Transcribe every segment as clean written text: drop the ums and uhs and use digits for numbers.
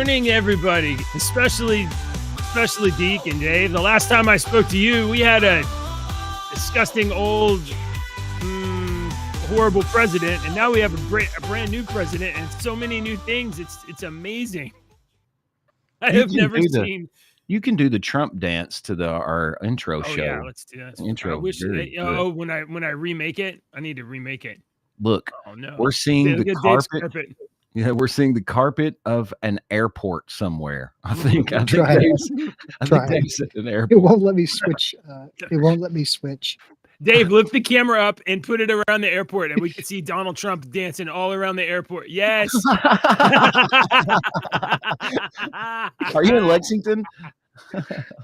morning, everybody, especially Deke and Dave. The last time I spoke to you, we had a disgusting old, horrible president, and now we have a brand new president, and so many new things. It's amazing. I have never seen. You can do the Trump dance to our intro show. Yeah, let's do that. Intro. I wish. When I remake it, I need to remake it. Look, we're seeing the carpet. Yeah, we're seeing the carpet of an airport somewhere. I think Dave's at an airport. It won't let me switch. Dave, lift the camera up and put it around the airport, and we can see Donald Trump dancing all around the airport. Yes. Are you in Lexington?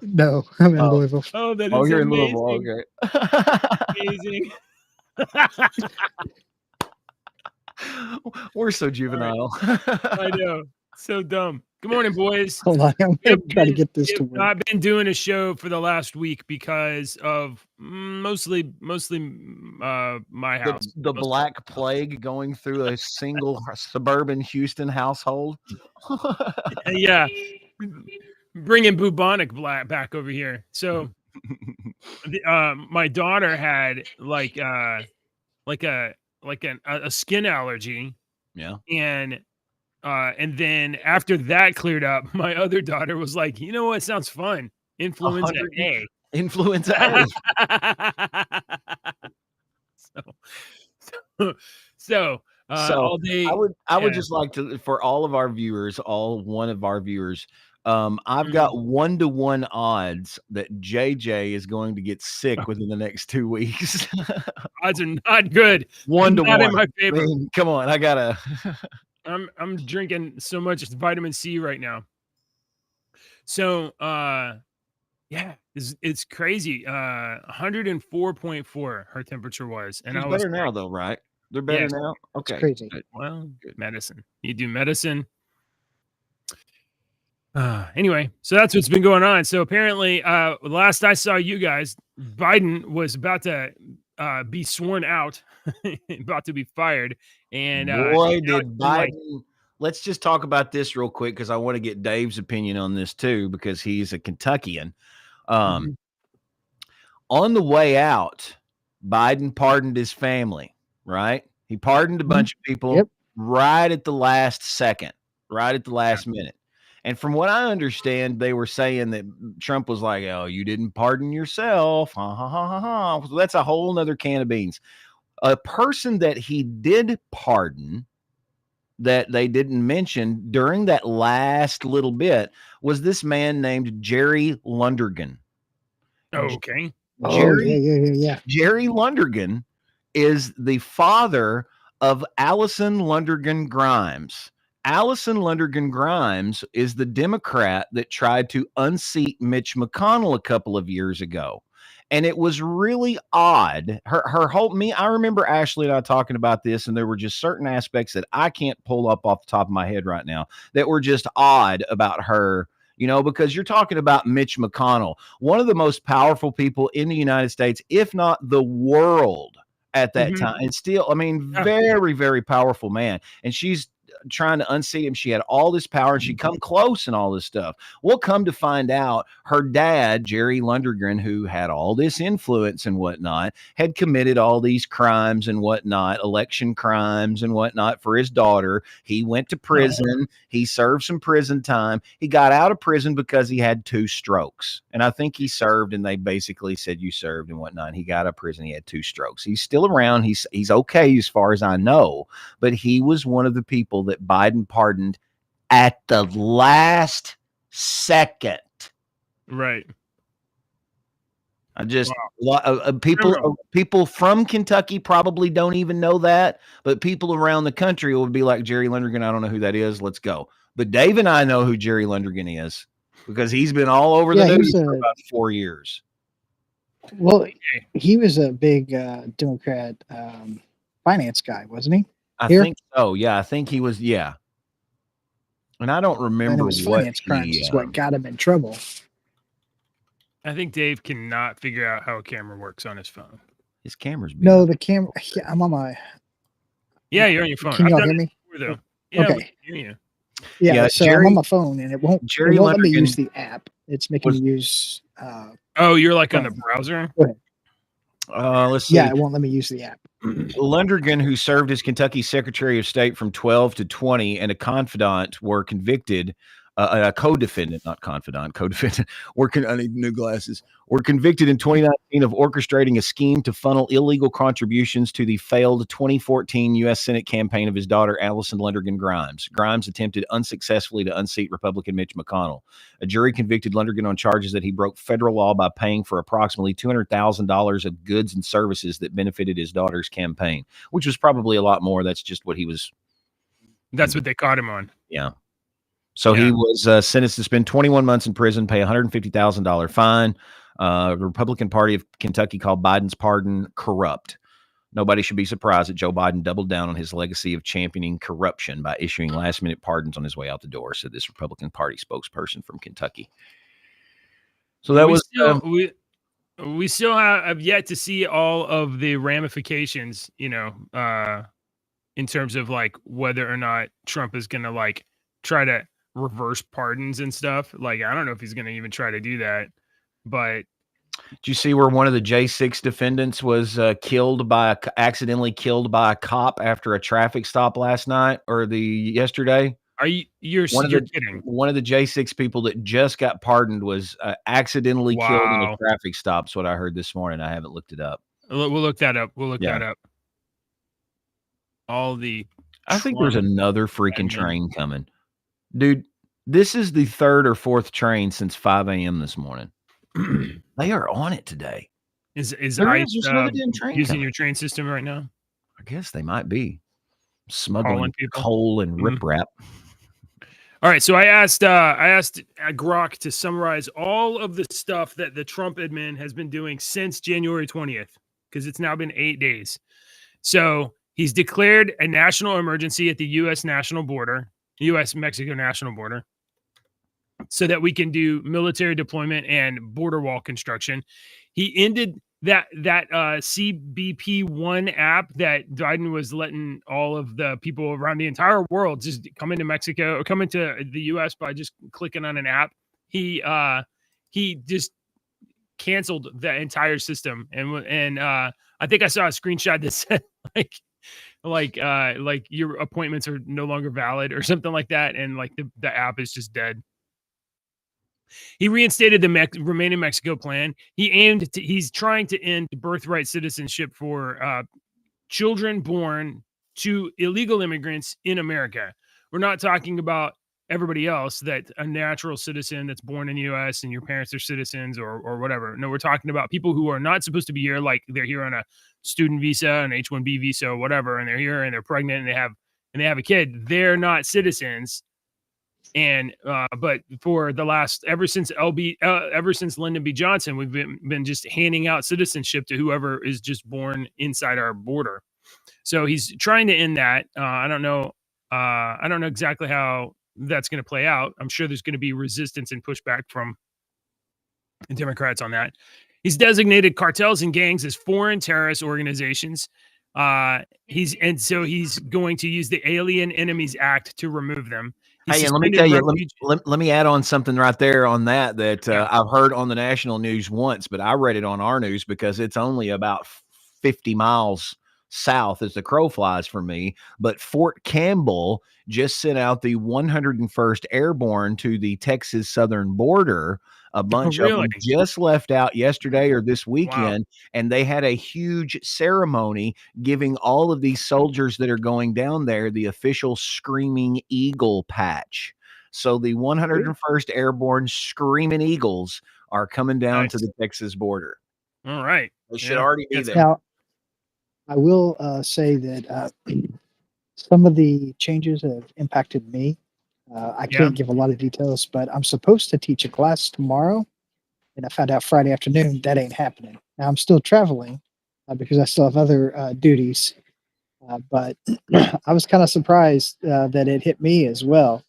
No, I'm in Louisville. Oh, you're in Louisville. Okay. Amazing. We're so juvenile. I know. So dumb. Good morning, boys. Hold on. I'm going to try to get this to work. I've been doing a show for the last week because of mostly my house. The Black Plague going through a single suburban Houston household. Yeah. Bringing bubonic back over here. So my daughter had like a skin allergy. Yeah. And then after that cleared up, my other daughter was like, you know what sounds fun? Influenza A. Influenza A. So all day, I would just like to, for all of our viewers, I've got 1-to-1 odds that JJ is going to get sick within the next 2 weeks. Odds are not good. 1-to-1. Not in my favor. Come on, I gotta. I'm drinking so much vitamin C right now. So yeah, it's crazy. 104.4 her temperature was, and she's better now though, right? They're better now. Okay, it's crazy. Well, medicine. You do medicine. Anyway, so that's what's been going on. So apparently, last I saw you guys, Biden was about to be sworn out, about to be fired. And boy, did Biden. Let's just talk about this real quick because I want to get Dave's opinion on this too, because he's a Kentuckian. On the way out, Biden pardoned his family, right? He pardoned a bunch of people right at the last second, right at the last minute. And from what I understand, they were saying that Trump was like, oh, you didn't pardon yourself. So that's a whole nother can of beans. A person that he did pardon that they didn't mention during that last little bit was this man named Jerry Lundergan. Okay. Jerry Lundergan is the father of Allison Lundergan Grimes. Allison Lundergan Grimes is the Democrat that tried to unseat Mitch McConnell a couple of years ago. And it was really odd. Her whole I remember Ashley and I talking about this, and there were just certain aspects that I can't pull up off the top of my head right now that were just odd about her, because you're talking about Mitch McConnell, one of the most powerful people in the United States, if not the world at that time. And still, very, very powerful man. And she's trying to unseat him. She had all this power and she'd come close and all this stuff. Well, come to find out, her dad, Jerry Lundergan, who had all this influence and whatnot, had committed all these crimes and whatnot, election crimes and whatnot for his daughter. He went to prison. He served some prison time. He got out of prison because he had 2 strokes. And I think he served, and they basically said, you served and whatnot. He got out of prison. He had 2 strokes. He's still around. He's okay as far as I know, but he was one of the people that Biden pardoned at the last second. Right. I just people from Kentucky probably don't even know that, but people around the country would be like, Jerry Lundergan, I don't know who that is. Let's go. But Dave and I know who Jerry Lundergan is because he's been all over the news for about 4 years. Well, he was a big Democrat finance guy, wasn't he? I think so. Yeah, I think he was. Yeah, and I don't remember what finance crimes is what got him in trouble. I think Dave cannot figure out how a camera works on his phone. His camera's big. No, the camera. Yeah, I'm on my. Yeah, you're on your phone. Can y'all hear me? Though. Yeah, okay. Hear you. Yeah, so I'm Jerry on my phone and it won't let me use the app. It's making me use Oh, you're like on the Chrome. browser? Go ahead. let's see. Yeah, it won't let me use the app. Lundergan, who served as Kentucky Secretary of State from 12 to 20, and a confidant were convicted. A co-defendant, not confidant, co-defendant, I need new glasses. Were convicted in 2019 of orchestrating a scheme to funnel illegal contributions to the failed 2014 U.S. Senate campaign of his daughter, Allison Lundergan Grimes. Grimes attempted unsuccessfully to unseat Republican Mitch McConnell. A jury convicted Lundergan on charges that he broke federal law by paying for approximately $200,000 of goods and services that benefited his daughter's campaign, which was probably a lot more. That's just what he was. That's what they caught him on. Yeah. So he was sentenced to spend 21 months in prison, pay $150,000 fine. The Republican Party of Kentucky called Biden's pardon corrupt. Nobody should be surprised that Joe Biden doubled down on his legacy of championing corruption by issuing last-minute pardons on his way out the door, said this Republican Party spokesperson from Kentucky. So that we still have yet to see all of the ramifications, in terms of like whether or not Trump is going to like try to reverse pardons and stuff. Like, I don't know if he's going to even try to do that, but did you see where one of the J6 defendants was accidentally killed by a cop after a traffic stop last night or yesterday? You're kidding? One of the J6 people that just got pardoned was accidentally killed in a traffic stop. That's what I heard this morning. I haven't looked it up. We'll look that up. That up. I think there's another freaking train coming. Dude, this is the third or fourth train since 5 a.m. this morning. They are on it today. Is ICE using your train system right now? I guess they might be smuggling coal and riprap. All right, so I asked Grok to summarize all of the stuff that the Trump admin has been doing since January 20th, because it's now been 8 days. So he's declared a national emergency at the U.S.-Mexico national border, so that we can do military deployment and border wall construction. He ended that CBP-1 app that Biden was letting all of the people around the entire world just come into Mexico or come into the U.S. by just clicking on an app. He just canceled the entire system, and I think I saw a screenshot that said like your appointments are no longer valid or something like that, and like the app is just dead. He reinstated the Remain in Mexico plan. He's trying to end birthright citizenship for children born to illegal immigrants in America. We're not talking about everybody else, that a natural citizen that's born in the U.S. and your parents are citizens or whatever. No, we're talking about people who are not supposed to be here, like they're here on a student visa, an H-1B visa, or whatever, and they're here and they're pregnant and they have a kid. They're not citizens. And but for the last ever since Lyndon B. Johnson, we've been just handing out citizenship to whoever is just born inside our border. So he's trying to end that. I don't know exactly how that's going to play out. I'm sure there's going to be resistance and pushback from the Democrats on that. He's designated cartels and gangs as foreign terrorist organizations. He's going to use the Alien Enemies Act to remove them. Hey, and let me tell you, let me add on something right there on that I've heard on the national news once, but I read it on our news because it's only about 50 miles south as the crow flies for me. But Fort Campbell just sent out the 101st Airborne to the Texas southern border. A bunch of them just left out yesterday or this weekend, and they had a huge ceremony giving all of these soldiers that are going down there the official Screaming Eagle patch. So the 101st Airborne Screaming Eagles are coming down to the Texas border. All right. They should already be there. Now, I will say that some of the changes have impacted me. I can't give a lot of details, but I'm supposed to teach a class tomorrow, and I found out Friday afternoon that ain't happening. Now I'm still traveling because I still have other duties, but I was kind of surprised that it hit me as well.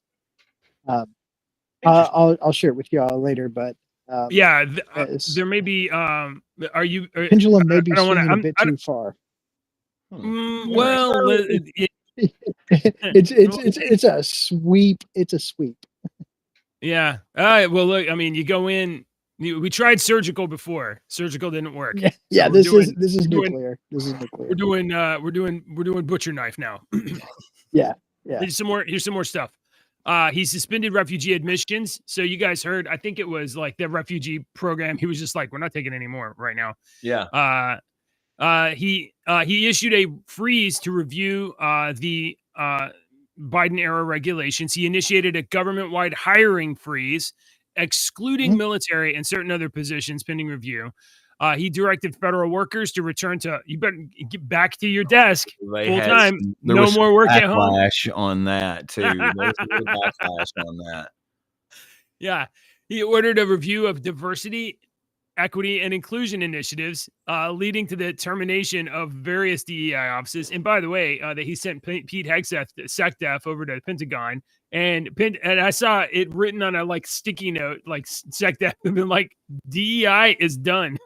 I'll share it with you all later, but there may be. Pendulum may be swinging a bit too far. Well, It's a sweep. It's a sweep. Yeah. All right. Well, look, I mean, you go in. We tried surgical before. Surgical didn't work. Yeah. So This is nuclear. This is nuclear. We're doing butcher knife now. Yeah. Here's some more stuff. He suspended refugee admissions. So you guys heard, I think it was like the refugee program. He was just like, we're not taking any more right now. Yeah. He issued a freeze to review the Biden era regulations. He initiated a government-wide hiring freeze, excluding military and certain other positions pending review. He directed federal workers to return to, you better get back to your desk full time. No more work at home. Backlash on that too. There was a little backlash on that. Yeah. He ordered a review of diversity, equity, and inclusion initiatives, leading to the termination of various DEI offices. And by the way, that he sent Pete Hegseth over to the Pentagon, and I saw it written on a like sticky note, like SecDef, and been like, DEI is done.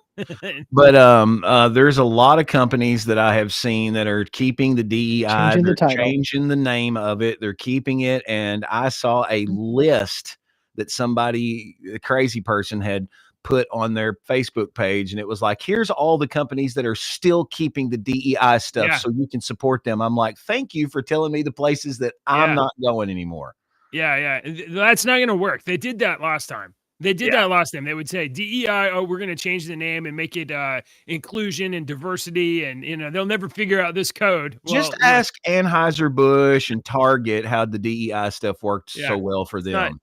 But there's a lot of companies that I have seen that are keeping the DEI, changing the name of it, they're keeping it. And I saw a list that a crazy person had put on their Facebook page, and it was like, here's all the companies that are still keeping the DEI stuff so you can support them. I'm like, thank you for telling me the places that I'm not going anymore. Yeah. That's not going to work. They did that last time. They would say DEI, we're going to change the name and make it inclusion and diversity, and they'll never figure out this code. Just ask Anheuser-Busch and Target how the DEI stuff worked so well for them.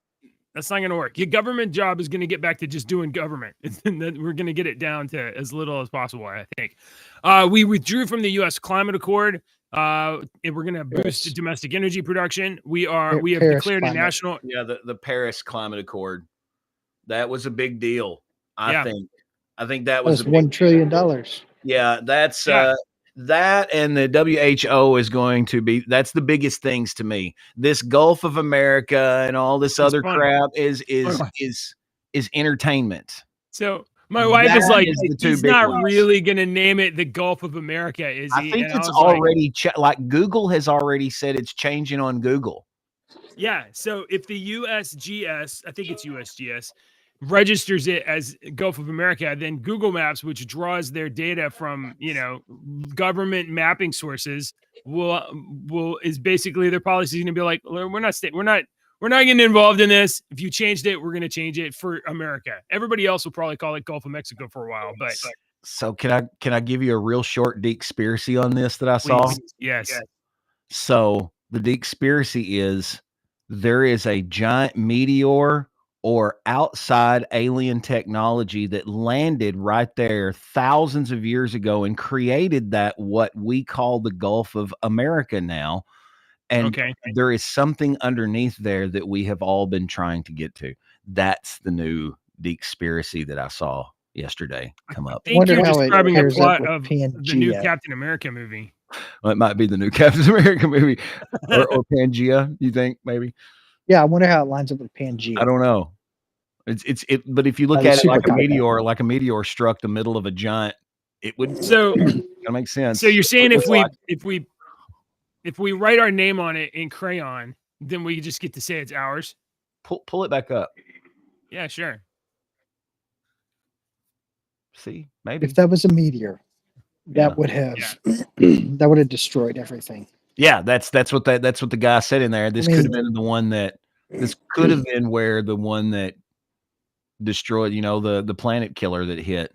That's not going to work. Your government job is going to get back to just doing government. We're going to get it down to as little as possible, I think. We withdrew from the U.S. Climate Accord. And we're going to boost domestic energy production. We have declared a national. Yeah, the Paris Climate Accord. That was a big deal. I think that was $1 trillion. Yeah, that's that, and the WHO is going to be, that's the biggest things to me. This Gulf of America and all this other crap is entertainment. So my wife is like, he's not really going to name it the Gulf of America, is he? I think it's already like Google has already said it's changing on Google. Yeah. So if the USGS, I think it's USGS, registers it as Gulf of America, then Google Maps, which draws their data from, government mapping sources, is basically their policy is going to be like, we're not getting involved in this. If you changed it, we're going to change it for America. Everybody else will probably call it Gulf of Mexico for a while, but. So can I give you a real short conspiracy on this that I saw? Yes. So the conspiracy is there is a giant meteor or outside alien technology that landed right there thousands of years ago and created that, what we call the Gulf of America now. And there is something underneath there that we have all been trying to get to. That's the new conspiracy that I saw yesterday come up. I think you're describing the plot of the new Captain America movie. Well, it might be the new Captain America movie or Pangea, you think, maybe? Yeah, I wonder how it lines up with Pangea. I don't know. But if you look at it like a meteor struck the middle of a giant, it would that makes sense. So you're saying if we write our name on it in crayon, then we just get to say it's ours? Pull it back up. Yeah, sure. See, maybe if that was a meteor, that would have that would have destroyed everything. Yeah, that's what the guy said in there. This could have been the one that where the one that destroyed, the planet killer that hit.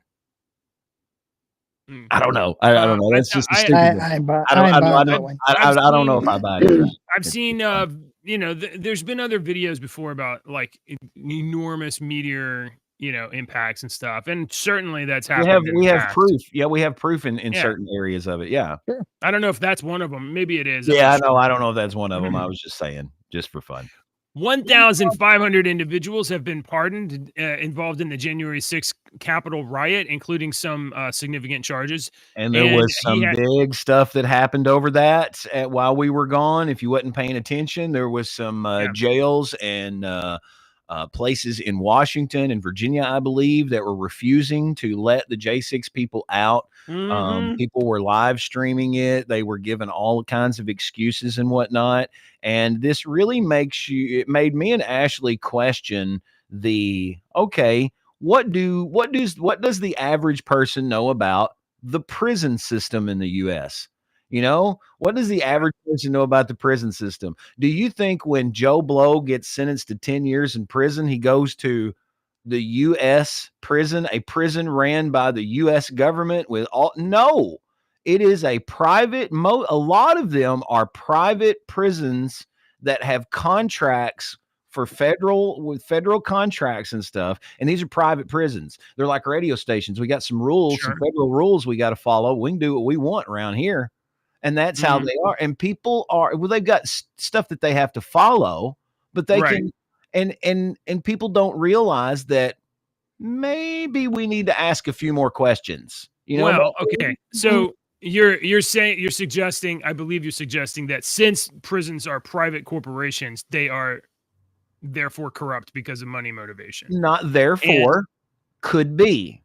I don't know. I don't know. That's just I don't know if I buy it. I've seen there's been other videos before about like enormous meteor impacts and stuff, and certainly that's happened. We have proof. Yeah, we have proof in certain areas of it. Yeah, sure. I don't know if that's one of them. Maybe it is. Yeah, I know. I don't know if that's one of them. I was just saying, just for fun. 1,500 individuals have been pardoned involved in the January 6th Capitol riot, including some significant charges. And there was some big stuff that happened over that while we were gone. If you wasn't paying attention, there was some jails and places in Washington and Virginia, I believe, that were refusing to let the J6 people out. People were live streaming it. They were given all kinds of excuses and whatnot. And this really it made me and Ashley question what does the average person know about the prison system in the US? What does the average person know about the prison system? Do you think when Joe Blow gets sentenced to 10 years in prison, he goes to the U.S. prison, a prison ran by the U.S. government no, it is a private, a lot of them are private prisons that have contracts with federal contracts and stuff. And these are private prisons. They're like radio stations. We got some rules, some federal rules we got to follow. We can do what we want around here. And that's how they are. And people they've got stuff that they have to follow, but they can, and people don't realize that maybe we need to ask a few more questions, Well, okay. So you're suggesting, I believe you're suggesting that since prisons are private corporations, they are therefore corrupt because of money motivation. Not therefore, could be.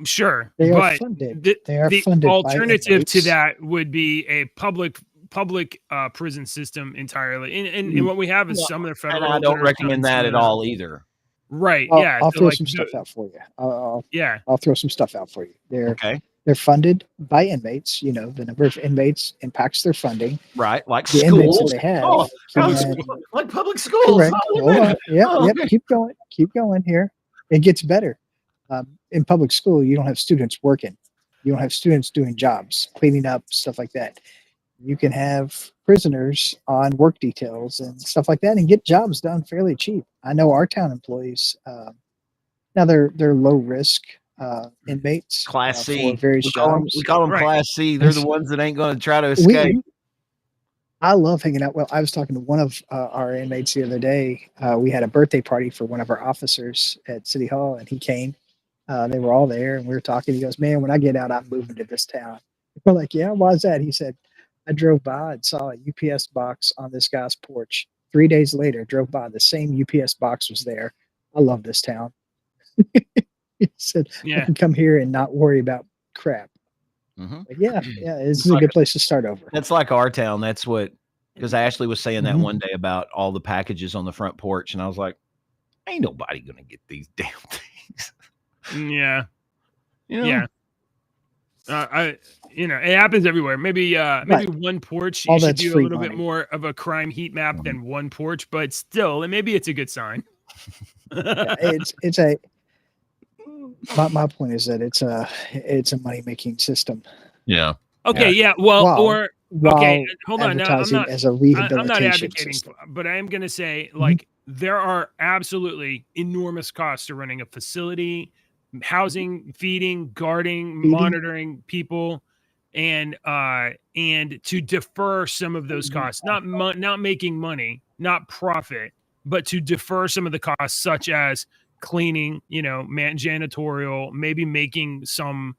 Sure, they are funded. The alternative to that would be a public prison system entirely. And what we have is some of the federal. And I don't recommend that at all either. Right? I'll throw some stuff out for you. I'll throw some stuff out for you. They're funded by inmates. The number of inmates impacts their funding. Right, like the schools. Inmates that they have, like public schools. Correct. Keep going here. It gets better. In public school, you don't have students working. You don't have students doing jobs, cleaning up, stuff like that. You can have prisoners on work details and stuff like that and get jobs done fairly cheap. I know our town employees, now they're low risk inmates. Class C. For various jobs. We call them Class C. They're the ones that ain't going to try to escape. I love hanging out. Well, I was talking to one of our inmates the other day. We had a birthday party for one of our officers at City Hall, and he came. They were all there, and we were talking. He goes, "Man, when I get out, I'm moving to this town." We're like, "Yeah, why is that?" He said, "I drove by and saw a UPS box on this guy's porch. 3 days later, drove by, the same UPS box was there. I love this town." He said, "I can come here and not worry about crap." But yeah, it's a good place to start over. That's like our town. That's because Ashley was saying that one day about all the packages on the front porch, and I was like, "Ain't nobody gonna get these damn things." Yeah. It happens everywhere. Maybe one porch, you should do a little bit more of a crime heat map than one porch, but still, and maybe it's a good sign. My point is that it's a money-making system. Yeah. Okay. Yeah. Well, hold on. Now, I'm not advocating, but I am going to say, like, there are absolutely enormous costs to running a facility, housing, feeding, guarding, monitoring people, and to defer some of those costs, not making money, not profit, but to defer some of the costs, such as cleaning, janitorial, maybe making some,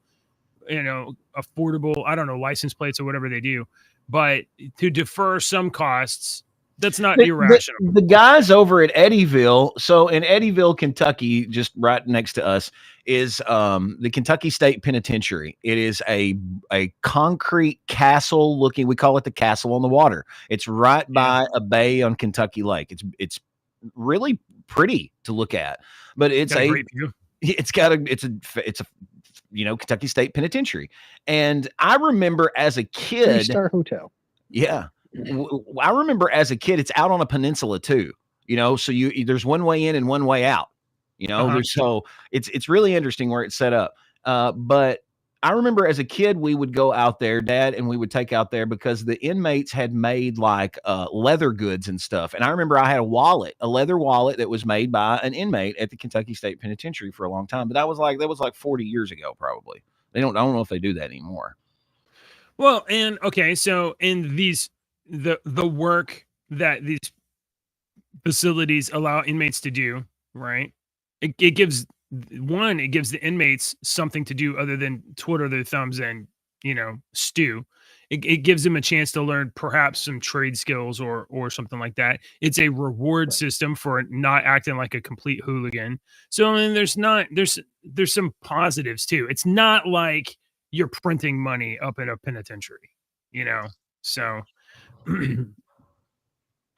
affordable, I don't know, license plates or whatever they do, but to defer some costs. That's not irrational. The guys over at Eddyville, so in Eddyville, Kentucky, just right next to us, is the Kentucky State Penitentiary. It is a concrete castle looking. We call it the Castle on the Water. It's right by a bay on Kentucky Lake. It's really pretty to look at, but it's a great view. It's a Kentucky State Penitentiary, and I remember as a kid, 3-star hotel. Yeah. I remember as a kid, it's out on a peninsula too, so there's one way in and one way out, so it's really interesting where it's set up. But I remember as a kid, we would go out there, Dad, and we would take out there because the inmates had made like leather goods and stuff. And I remember I had a leather wallet that was made by an inmate at the Kentucky State Penitentiary for a long time. But that was like 40 years ago, probably. I don't know if they do that anymore. Well, and okay, so in the work that these facilities allow inmates to do, right? It gives the inmates something to do other than twiddle their thumbs and, stew. it gives them a chance to learn perhaps some trade skills or something like that. It's a reward system for not acting like a complete hooligan. So I mean, there's some positives too. It's not like you're printing money up in a penitentiary, So I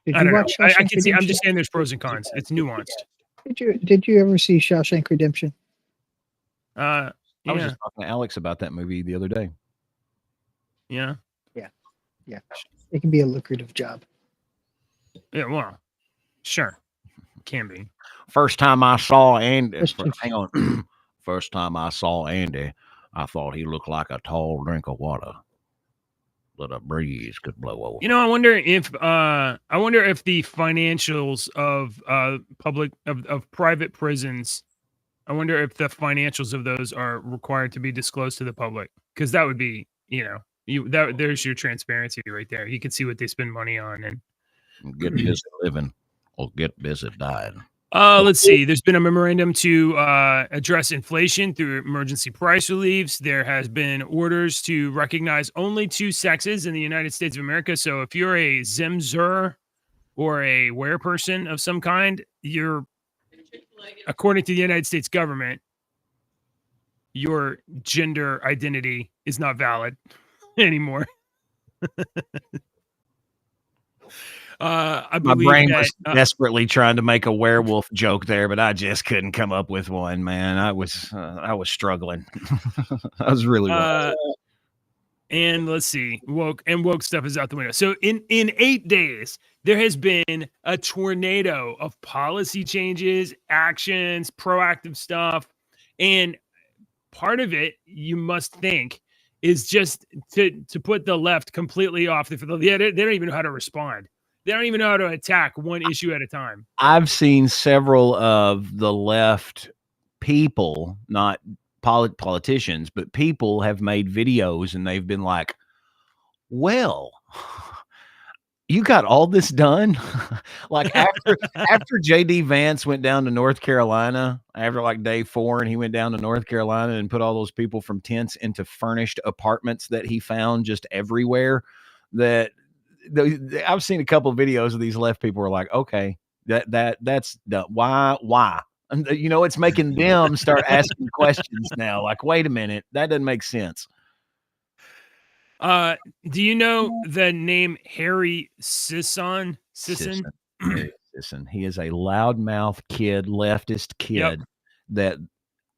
don't know. I can see. I'm just saying there's pros and cons. It's nuanced. Did you ever see Shawshank Redemption? I was just talking to Alex about that movie the other day. Yeah. It can be a lucrative job. Yeah, well, sure. Can be. First time I saw Andy, hang on. First time I saw Andy, I thought he looked like a tall drink of water that a breeze could blow over. I wonder if the financials of private prisons, I wonder if the financials of those are required to be disclosed to the public, because that would be, there's your transparency right there. You can see what they spend money on and get busy living or get busy dying. Let's see. There's been a memorandum to address inflation through emergency price reliefs. There has been orders to recognize only 2 sexes in the United States of America. So if you're a Zimzer or a were person of some kind, according to the United States government, your gender identity is not valid anymore. I believe my brain was desperately trying to make a werewolf joke there, but I just couldn't come up with one, man. I was struggling. I was really and let's see, woke stuff is out the window. So in 8 days, there has been a tornado of policy changes, actions, proactive stuff, and part of it, you must think, is just to put the left completely off the field. They don't even know how to respond. They don't even know how to attack one issue at a time. I've seen several of the left people, not politicians, but people have made videos and they've been like, well, you got all this done? Like after JD Vance went down to North Carolina after like day 4, and he went down to North Carolina and put all those people from tents into furnished apartments that he found just everywhere, I've seen a couple of videos of these left people are like, okay, that's why? And, it's making them start asking questions now. Like, wait a minute, that doesn't make sense. Do you know the name Harry Sisson? Sisson. He is a loudmouth kid, leftist kid that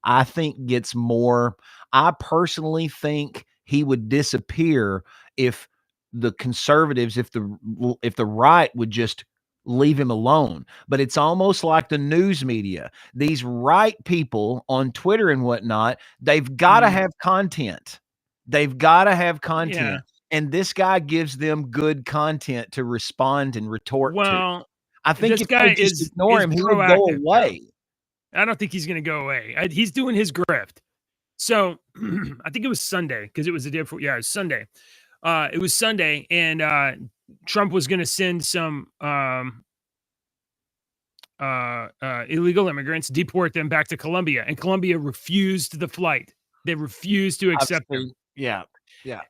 I think gets more. I personally think he would disappear if the conservatives, if the right would just leave him alone. But it's almost like the news media. These right people on Twitter and whatnot, they've got to have content. They've got to have content. Yeah. And this guy gives them good content to respond and retort to. I think if they just ignore him, he would go away. I don't think he's going to go away. He's doing his grift. So I think it was Sunday, because it was the day before. Yeah, it was Sunday. It was Sunday, and Trump was going to send some illegal immigrants, deport them back to Colombia, and Colombia refused the flight. They refused to accept them. Yeah.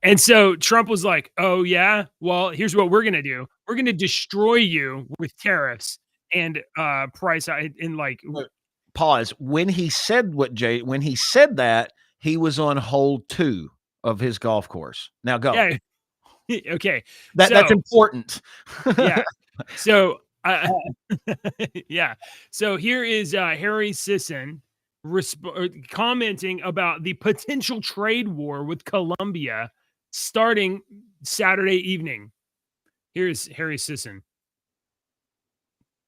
And so Trump was like, oh, yeah, well, here's what we're going to do. We're going to destroy you with tariffs and price in like. Pause. When he said that, he was on hole 2 of his golf course. Now go. Yeah. Okay. That's important. Yeah. So, yeah. So here is Harry Sisson commenting about the potential trade war with Colombia starting Saturday evening. Here's Harry Sisson.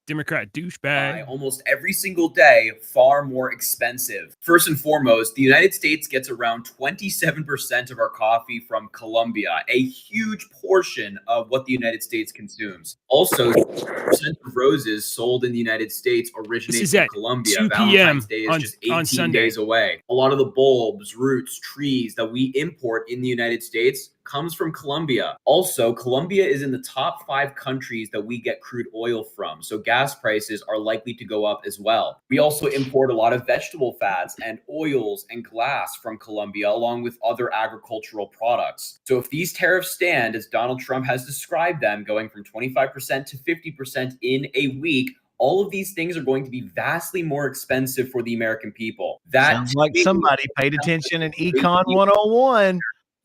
Democrat douchebag. Almost every single day, far more expensive. First and foremost, the United States gets around 27% of our coffee from Colombia, a huge portion of what the United States consumes. Also, 6% of roses sold in the United States originate from Colombia. 2 p.m. Valentine's Day is just 18 days away. A lot of the bulbs, roots, trees that we import in the United States comes from Colombia. Also, Colombia is in the top 5 countries that we get crude oil from, so gas prices are likely to go up as well. We also import a lot of vegetable fats and oils and glass from Colombia, along with other agricultural products. So if these tariffs stand as Donald Trump has described them, going from 25% to 50% in a week, all of these things are going to be vastly more expensive for the American people. That sounds like somebody paid attention in Econ 101.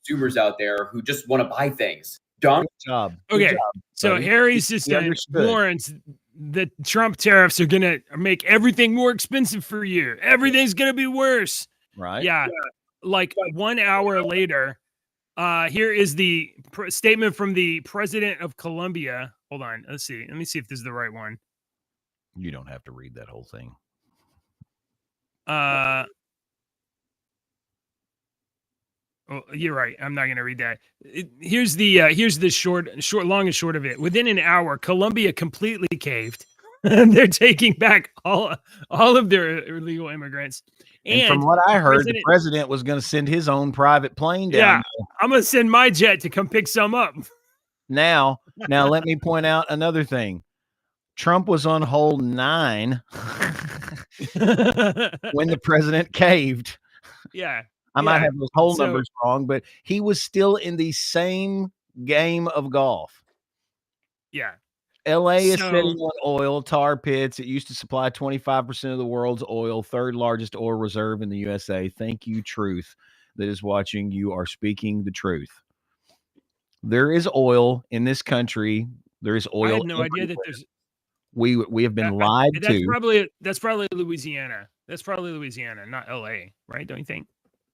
Consumers out there who just want to buy things. Good job. Okay. Good job, So buddy. Harry's system warns that Trump tariffs are going to make everything more expensive for you. Everything's going to be worse. Right. Yeah. Like 1 hour later, here is the statement from the president of Colombia. Hold on. Let's see. Let me see if this is the right one. You don't have to read that whole thing. Oh, you're right. I'm not going to read that. Here's the long and short of it. Within an hour, Colombia completely caved. They're taking back all of their illegal immigrants. And from what I heard, the president was going to send his own private plane down. Yeah, I'm going to send my jet to come pick some up. Now, let me point out another thing. Trump was on hole 9 when the president caved. Yeah. I might have those whole numbers wrong, but he was still in the same game of golf. Yeah. LA is sitting on oil, tar pits. It used to supply 25% of the world's oil, third largest oil reserve in the USA. Thank you, Truth, that is watching. You are speaking the truth. There is oil in this country. There is oil. I have no idea that there's. We have been lied to. That's probably Louisiana. That's probably Louisiana, not LA, right? Don't you think?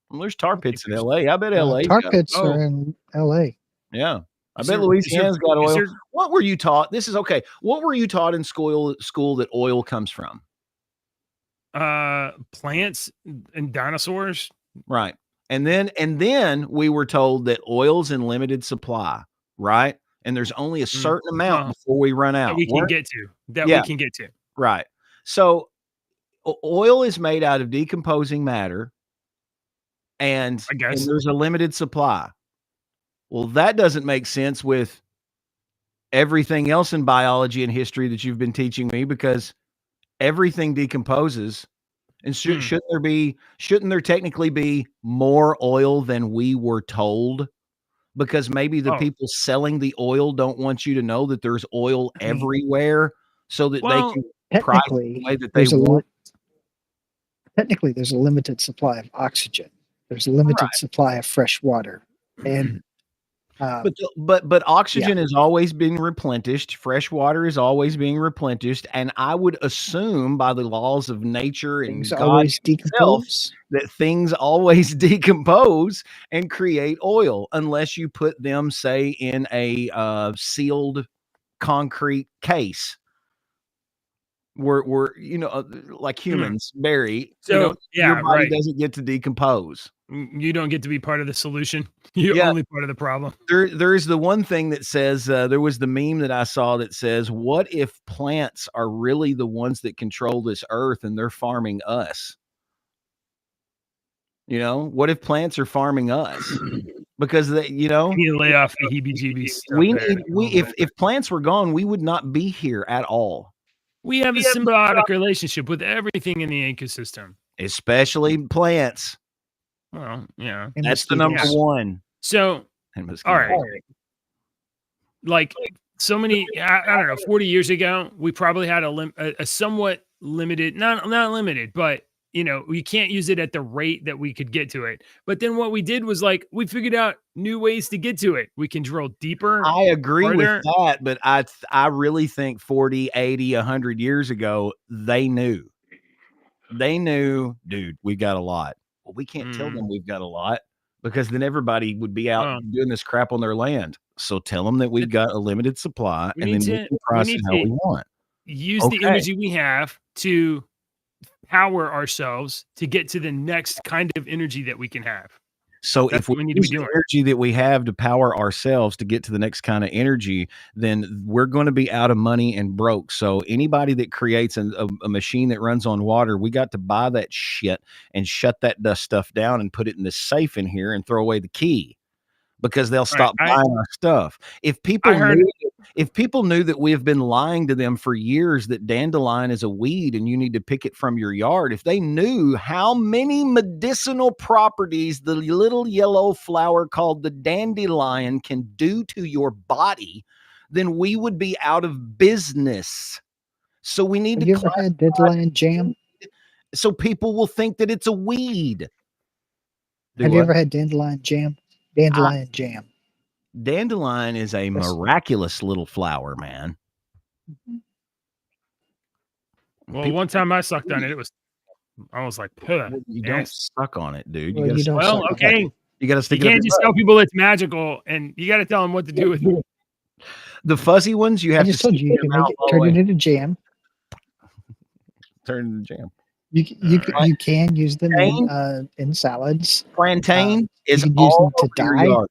Well, there's tar pits in LA. I bet LA. Tar pits are in LA. Yeah. I bet Louisiana's got oil. What were you taught? This is okay. What were you taught in school that oil comes from? Plants and dinosaurs. Right. And then we were told that oil's in limited supply, right? And there's only a certain amount before we run out. That we can get to. Right. So oil is made out of decomposing matter, and there's a limited supply. Well, that doesn't make sense with everything else in biology and history that you've been teaching me, because everything decomposes. And shouldn't there technically be more oil than we were told? Because maybe the people selling the oil don't want you to know that there's oil everywhere, so that they can price the way that they want. Technically, there's a limited supply of oxygen. There's a limited supply of fresh water, and but oxygen is always being replenished. Fresh water is always being replenished, and I would assume by the laws of nature and God himself that things always decompose and create oil, unless you put them, say, in a sealed concrete case. We're like humans, Barry. So your body doesn't get to decompose. You don't get to be part of the solution. You're only part of the problem. There's the one thing that says, there was the meme that I saw that says, what if plants are really the ones that control this earth and they're farming us? What if plants are farming us? Because you lay off the heebie-jeebies. If plants were gone, we would not be here at all. We have a symbiotic relationship with everything in the ecosystem, especially plants. Well, yeah, that's the number one. So, all right, like so many, I don't know, 40 years ago, we probably had a somewhat limited, not limited, but we can't use it at the rate that we could get to it. But then what we did was we figured out new ways to get to it. We can drill deeper. I agree with that, but I really think 40, 80, 100 years ago, they knew, dude, we got a lot. Well, we can't tell them we've got a lot, because then everybody would be out doing this crap on their land. So tell them that we've got a limited supply, and then we can process how we want. Use the energy we have to power ourselves to get to the next kind of energy that we can have. So if we use the energy that we have to power ourselves to get to the next kind of energy, then we're going to be out of money and broke. So anybody that creates a machine that runs on water, we got to buy that shit and shut that dust stuff down and put it in this safe in here and throw away the key. because they'll stop buying our stuff. If people knew that we have been lying to them for years that dandelion is a weed and you need to pick it from your yard, if they knew how many medicinal properties the little yellow flower called the dandelion can do to your body, then we would be out of business. So we need Have to. You ever had dandelion jam? So people will think that it's a weed. Have you ever had dandelion jam? Dandelion jam. Dandelion is a miraculous little flower, man. Well, one time I sucked on it, I was like, you don't suck on it, dude. Well, you don't okay. You got to stick You it. can't just tell people it's magical, and you got to tell them what to do with it. The fuzzy ones, you have to. Told you can make it, turn it into jam. Turn it into jam. You can use them in salads. Plantain is all over your yard.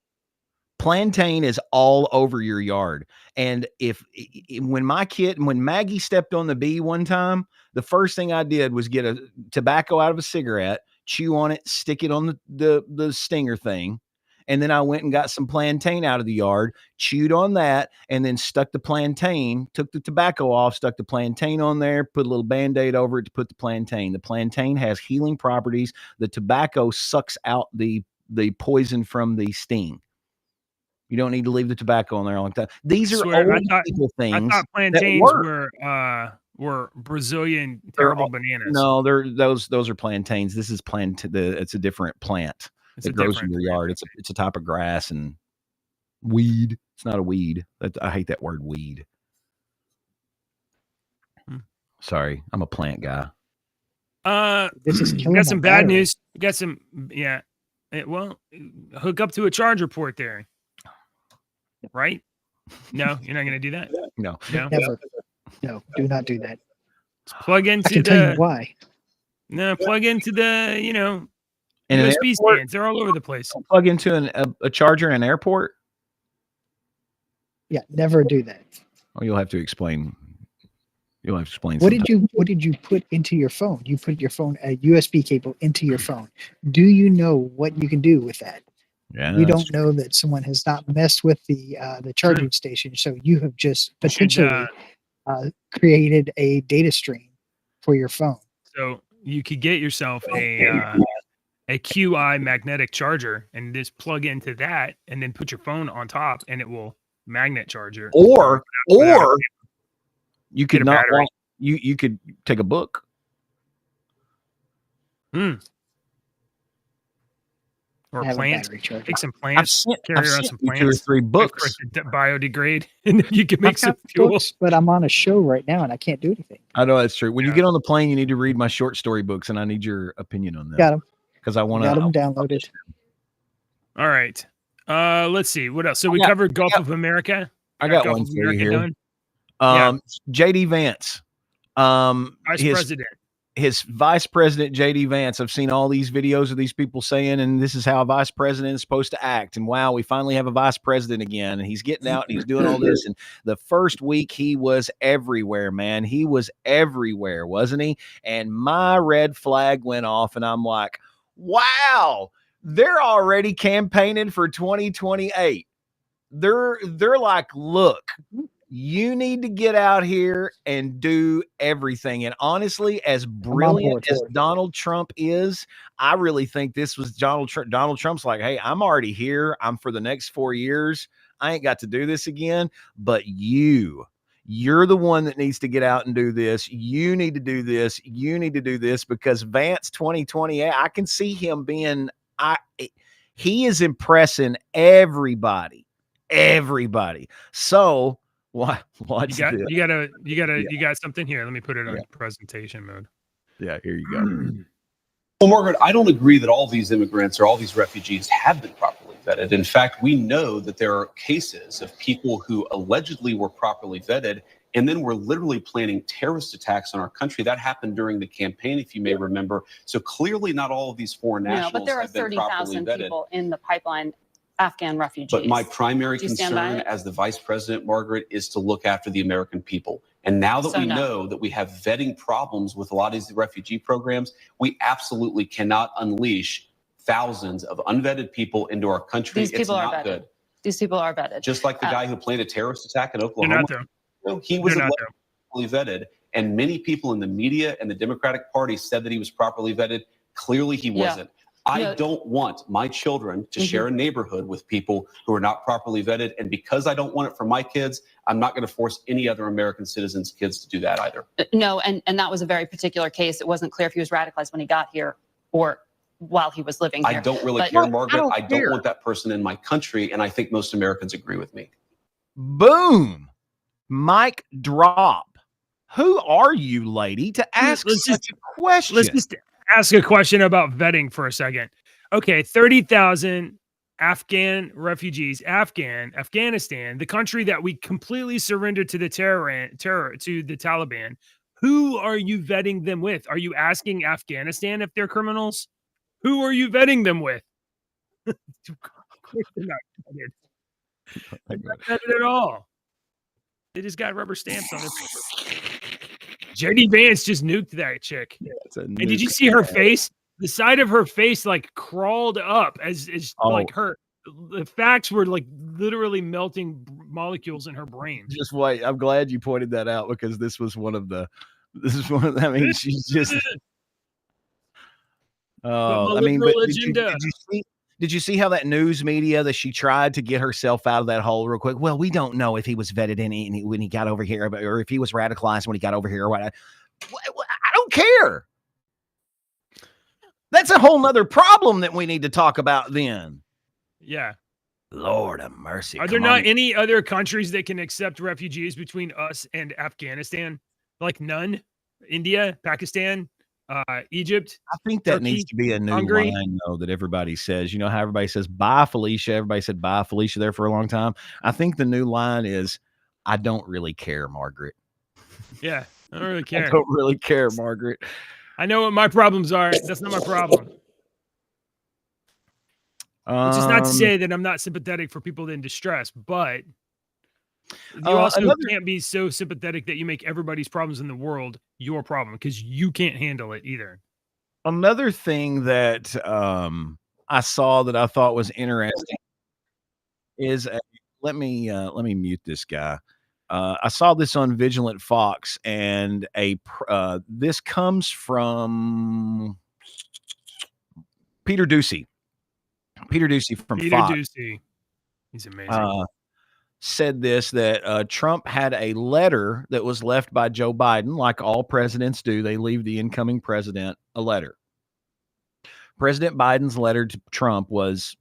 Plantain is all over your yard. And when Maggie stepped on the bee one time, the first thing I did was get a tobacco out of a cigarette, chew on it, stick it on the stinger thing. And then I went and got some plantain out of the yard, chewed on that, and then stuck the plantain, took the tobacco off, stuck the plantain on there, put a little Band-Aid over it to put the plantain. The plantain has healing properties. The tobacco sucks out the poison from the sting. You don't need to leave the tobacco on there like that. These are old people things. I thought plantains were Brazilian terrible bananas. No, those are plantains. This is it's a different plant. It grows in your yard. It's a type of grass and weed. It's not a weed. I hate that word weed. Sorry, I'm a plant guy. This is killing. Got some bad news. Got some hook up to a charger port there. Right? No, you're not going to do that. No, never. No, do not do that. Plug into I can tell you why. No, plug into the USB stands. They're all over the place. Plug into a charger in an airport. Yeah, never do that. Oh, you'll have to explain. What did you put into your phone? You put your phone a USB cable into your phone. Do you know what you can do with that? Yeah, you don't know that someone has not messed with the charging station, so you have just potentially created a data stream for your phone. So you could get yourself a QI magnetic charger and just plug into that, and then put your phone on top, and it will magnet charger. Or you could not. You could take a book. Or plants. Take some plants. Carry around some plants. 2 or 3 books. Biodegrade, and you can make some fuel. But I'm on a show right now, and I can't do anything. I know that's true. When you get on the plane, you need to read my short story books, and I need your opinion on them. Got them. Because I want to. Got them downloaded. All right. Let's see what else. So we covered Gulf of America. I got one for you here. JD Vance, Vice President. His vice president, JD Vance. I've seen all these videos of these people saying, and this is how a vice president is supposed to act. And wow, we finally have a vice president again. And he's getting out and he's doing all this. And the first week he was everywhere, man. He was everywhere, wasn't he? And my red flag went off, and I'm like, wow, they're already campaigning for 2028. They're like, look, you need to get out here and do everything. And honestly, as brilliant as Donald Trump is, I really think this was Donald Trump. Donald Trump's like, hey, I'm already here. I'm for the next 4 years. I ain't got to do this again. But you're the one that needs to get out and do this. You need to do this. You need to do this, because Vance 2028, I can see him being, he is impressing everybody. So, watch you got something here. Let me put it on presentation mode. Yeah, here you go. Well, Margaret, I don't agree that all these immigrants or all these refugees have been properly vetted. In fact, we know that there are cases of people who allegedly were properly vetted and then were literally planning terrorist attacks on our country. That happened during the campaign, if you may remember. So clearly not all of these foreign nationals but there are 30,000 people in the pipeline, Afghan refugees. But my primary concern as the vice president, Margaret, is to look after the American people. And now that we know that we have vetting problems with a lot of these refugee programs, we absolutely cannot unleash thousands of unvetted people into our country. These people are vetted. Good. These people are vetted. Just like the guy who planned a terrorist attack in Oklahoma. Not, though. You know, he was not, properly vetted, and many people in the media and the Democratic Party said that he was properly vetted. Clearly, he wasn't. I don't want my children to share a neighborhood with people who are not properly vetted. And because I don't want it for my kids, I'm not going to force any other American citizens' kids to do that either. No, and that was a very particular case. It wasn't clear if he was radicalized when he got here or while he was living here. I don't really care, Margaret. I don't want that person in my country. And I think most Americans agree with me. Boom. Mic drop. Who are you, lady, to ask such a question? Let's just ask a question about vetting for a second. Okay, 30,000 Afghan refugees, Afghanistan, the country that we completely surrendered to the terror to the Taliban. Who are you vetting them with? Are you asking Afghanistan if they're criminals? Who are you vetting them with? Of course they're not vetted. They're not vetted at all. They just got rubber stamps on their paper. JD Vance just nuked that chick. Yeah, and did you see her face? The side of her face like crawled up as like the facts were like literally melting molecules in her brain. Just wait. I'm glad you pointed that out because this is one of I mean, she's just I mean, but did you see how that news media that she tried to get herself out of that hole real quick? Well, we don't know if he was vetted when he got over here, or if he was radicalized when he got over here or what. I don't care. That's a whole nother problem that we need to talk about then. Yeah. Lord have mercy. Are there not any other countries that can accept refugees between us and Afghanistan? Like none? India, Pakistan, Egypt? I think that Turkey, needs to be a new line, though, that everybody says. You know how everybody says, bye, Felicia? Everybody said bye, Felicia there for a long time. I think the new line is, I don't really care, Margaret. Yeah, I don't really care. I don't really care, Margaret. I know what my problems are. That's not my problem. Which is not to say that I'm not sympathetic for people in distress, but you also can't be so sympathetic that you make everybody's problems in the world your problem because you can't handle it either. Another thing that I saw that I thought was interesting is let me mute this guy. I saw this on Vigilant Fox, and this comes from Peter Doocy. Peter Doocy from Fox. Doocy. He's amazing. Said this, that Trump had a letter that was left by Joe Biden. Like all presidents do, they leave the incoming president a letter. President Biden's letter to Trump was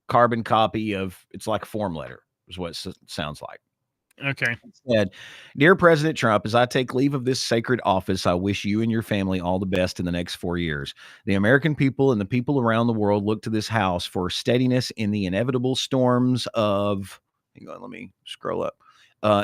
carbon copy of, it's like a form letter, is what it sounds like. Okay. It said, Dear President Trump, as I take leave of this sacred office, I wish you and your family all the best in the next 4 years. The American people and the people around the world look to this house for steadiness in the inevitable storms of, hang on, let me scroll up.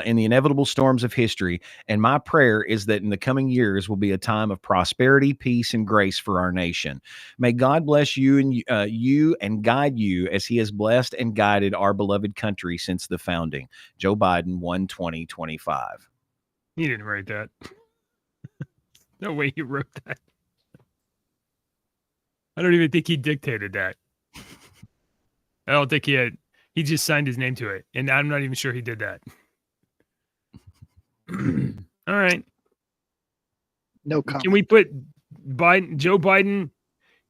In the inevitable storms of history. And my prayer is that in the coming years will be a time of prosperity, peace, and grace for our nation. May God bless you and guide you as he has blessed and guided our beloved country since the founding. Joe Biden, 1/20/25. He didn't write that. No way he wrote that. I don't even think he dictated that. I don't think he just signed his name to it. And I'm not even sure he did that. All right. No comment. Can we put Joe Biden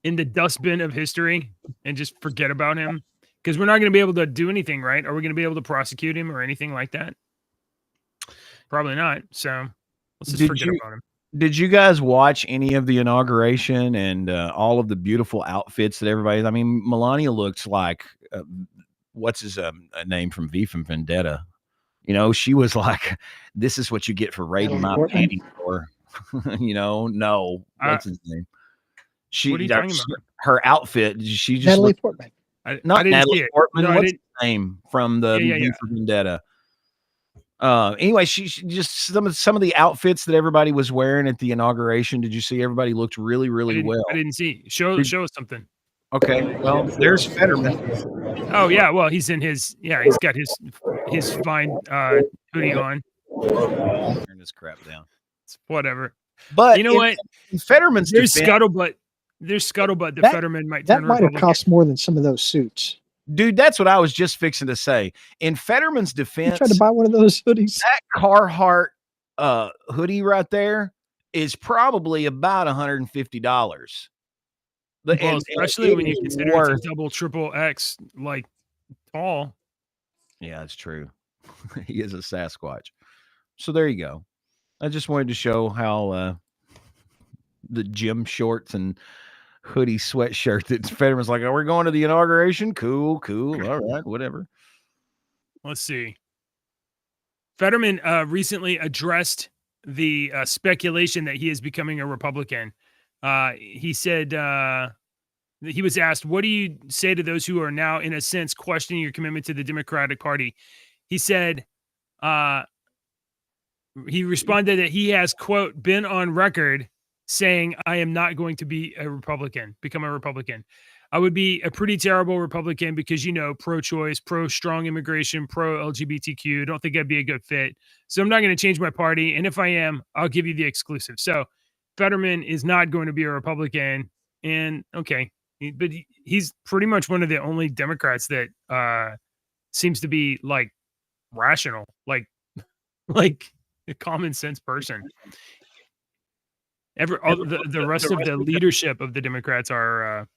in the dustbin of history and just forget about him? Because we're not going to be able to do anything, right? Are we going to be able to prosecute him or anything like that? Probably not. So let's just forget about him. Did you guys watch any of the inauguration and all of the beautiful outfits that everybody? I mean, Melania looks like what's his name from V from Vendetta. You know, she was like, this is what you get for raiding my panty store. You know, no. What's his name? What are you talking about? Her outfit, she just Natalie Portman. Not Natalie Portman. No, what's his name from the V for Vendetta? Anyway, she just some of the outfits that everybody was wearing at the inauguration. Did you see? Everybody looked really, really well. I didn't see. Show us something. Okay, well, there's Fetterman. Oh yeah, well he's in his he's got his fine hoodie on. Turn this crap down. It's whatever. But you know what? Fetterman's there's scuttlebutt. There's scuttlebutt that That- Fetterman might That turn might have Republican. cost more than some of those suits. Dude, that's what I was just fixing to say. In Fetterman's You defense, tried to buy one of those hoodies. that Carhartt hoodie right there is probably about $150. Well, especially it when you is consider worth- it's a double, triple X like tall. Yeah, that's true. He is a Sasquatch. So there you go. I just wanted to show how the gym shorts and hoodie sweatshirt that Fetterman's like, "Are we going to the inauguration? Cool. All right, whatever." Let's see. Fetterman recently addressed the speculation that he is becoming a Republican. He said that he was asked, "What do you say to those who are now, in a sense, questioning your commitment to the Democratic Party?" He said, he responded that he has, quote, been on record saying, "I am not going to be a Republican, become a Republican. I would be a pretty terrible Republican because, pro-choice, pro-strong immigration, pro-LGBTQ. Don't think I'd be a good fit. So I'm not going to change my party. And if I am, I'll give you the exclusive." So Fetterman is not going to be a Republican. And okay, but he's pretty much one of the only Democrats that seems to be like rational, like a common sense person. The rest of the leadership of the Democrats are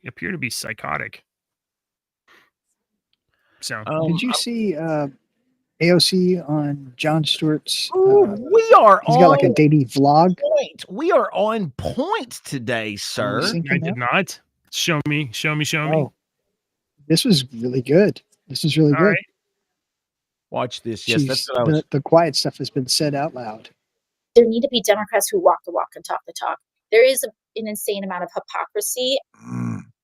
appear to be psychotic. So Did you see AOC on Jon Stewart's? We are He's on got like a daily vlog. point. We are on point today, sir. Have you seen I that? did not. Show me. Oh, this was really good. This is really All good. right. Watch this. Yes, that's She's- what I was. the quiet stuff has been said out loud. There need to be Democrats who walk the walk and talk the talk. There is an insane amount of hypocrisy,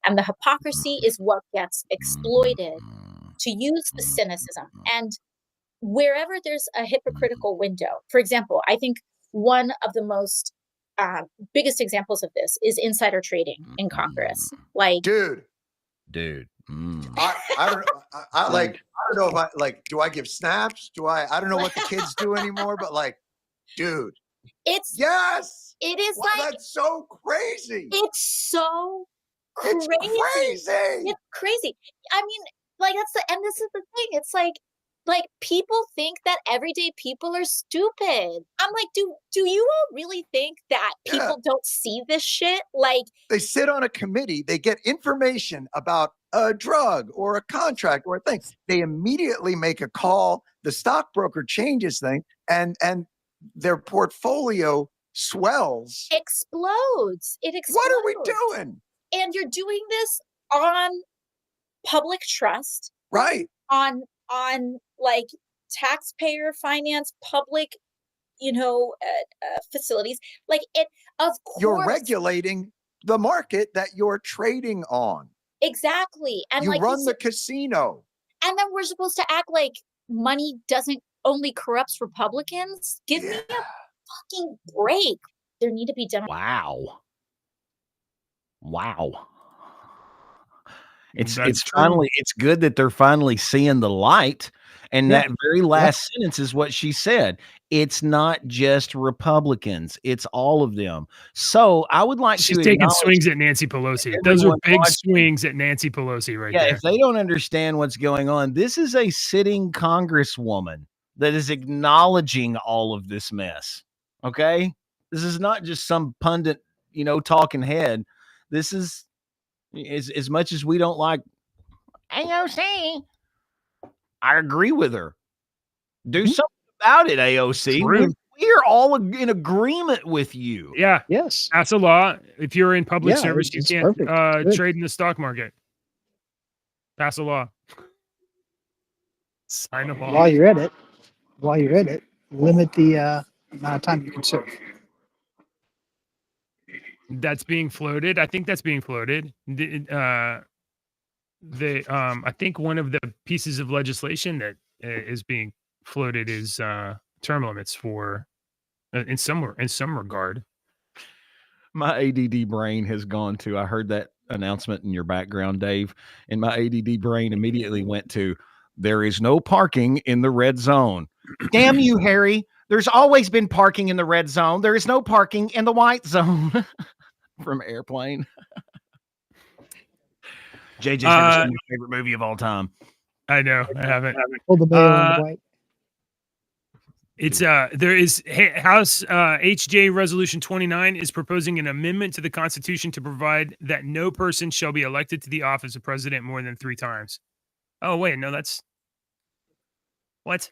and the hypocrisy is what gets exploited to use the cynicism. And wherever there's a hypocritical window, for example, I think one of the most biggest examples of this is insider trading in Congress. Like, Dude. I don't I don't know if I like, do I give snaps? I don't know what the kids do anymore, but like, dude, it's yes, it is wow, like that's so crazy. it's so crazy. It's crazy. It's crazy. I mean, like and this is the thing. It's like people think that everyday people are stupid. I'm like, do you all really think that people don't see this shit? Like, They sit on a committee, they get information about a drug or a contract or a thing. They immediately make a call. The stockbroker changes things, and their portfolio swells. explodes. It explodes. What are we doing? And you're doing this on public trust, Right. on like taxpayer finance, public, facilities. Like it, of course, You're regulating the market that you're trading on. exactly. And You like run the casino. and then we're supposed to act like money doesn't only corrupts Republicans. Give me a fucking break. There need to be Wow. It's That's true. finally, it's good that they're finally seeing the light. And Yeah. that very last sentence is what she said. It's not just Republicans, it's all of them. So I would like She's to taking acknowledge swings at Nancy Pelosi. Those are everyone big watching. swings at Nancy Pelosi right Yeah, there. if they don't understand what's going on, this is a sitting congresswoman that is acknowledging all of this mess. Okay? This is not just some pundit, talking head. This is as much as we don't like AOC. I agree with her. Do something about it, AOC. True. We're all in agreement with you. Yeah, Yes. that's a law. If you're in public Yeah, service, you it's can't perfect. Good. trade in the stock market. Pass a law. Sign a law. While you're at it, limit the amount of time you can serve. That's being floated. I think that's being floated. I think one of the pieces of legislation that is being floated is term limits for in some regard. My ADD brain has gone to, I heard that announcement in your background, Dave, and my ADD brain immediately went to, there is no parking in the red zone. Damn you, Harry. There's always been parking in the red zone. There is no parking in the white zone. from Airplane. JJ's never seen my favorite movie of all time. I know, I haven't. Hold the mayo on the white. It's there is House HJ Resolution 29 is proposing an amendment to the Constitution to provide that no person shall be elected to the office of president more than 3 times. Oh wait, no, that's what?